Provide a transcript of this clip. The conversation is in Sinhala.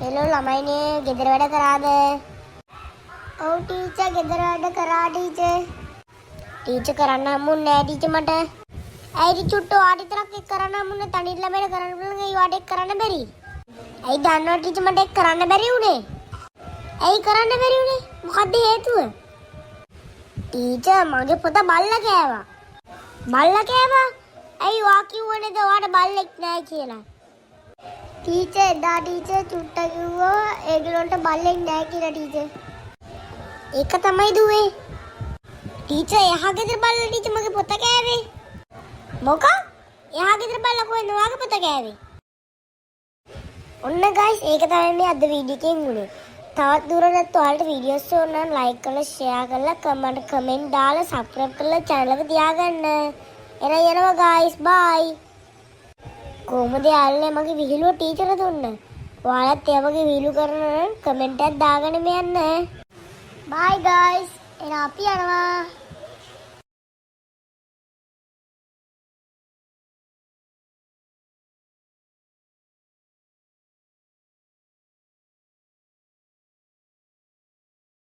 හෙලෝ ළමයිනේ ගෙදර වැඩ කරාද? ඔව් ටීචර් ගෙදර වැඩ කරා ටීචර්. ටීචර් කරන්න හම්බුන්නේ නෑ ටීචර් මට. ඇයි ටීචර් ඔයාට විතරක් එක් කරන්න හම්බුනේ? තනිත් ළමයිට කරන්න පුළුවන් ඒ වාට එක් කරන්න බැරි. ඇයි දන්නවද ටීචර් මට එක් කරන්න බැරි උනේ? ඇයි කරන්න බැරි උනේ? මොකද්ද හේතුව? ටීචර් මගේ පොත බල්ලා කෑවා. බල්ලා කෑවා? ඇයි ඔයා කිව්වනේ ඔයාට බල්ලෙක් නෑ කියලා? ටීචර් එදා ටීචර් චුට්ට කිව්වා ඒගොල්ලන්ට බල්ලෙක් නෑ කියලා ටීචර්. ඒක තමයි දුවේ. ටීචර් එහා ගෙදර බල්ලා ටීචර් මගේ පොත කෑවේ. මොකක්? එහා ගෙදර බල්ලා කොහෙන්ද ඔයාගේ පොත කෑවේ? ඔන්න ගයිස් ඒක තමයි මේ අද වීඩියෝ එකෙන් උනේ. තවත් දුරටත් ඔයාලට වීඩියෝස් ඕන නම් ලයික් කරලා ෂෙයා කරලා කමෙන්ට් දාලා සබ්ස්ක්‍රයිබ් කරලා channel එක තියාගන්න. එහෙනම් යනවා ගයිස් බයි. කොහොමද යාළුවනේ මගේ විහිළුව ටීචර් දුන්න. ඔයාලත් ඒ වගේ විහිළු කරන කමෙන්ට් එකක් දාගෙන යන්න. බයි ගයිස්. එහෙනම් අපි යනවා.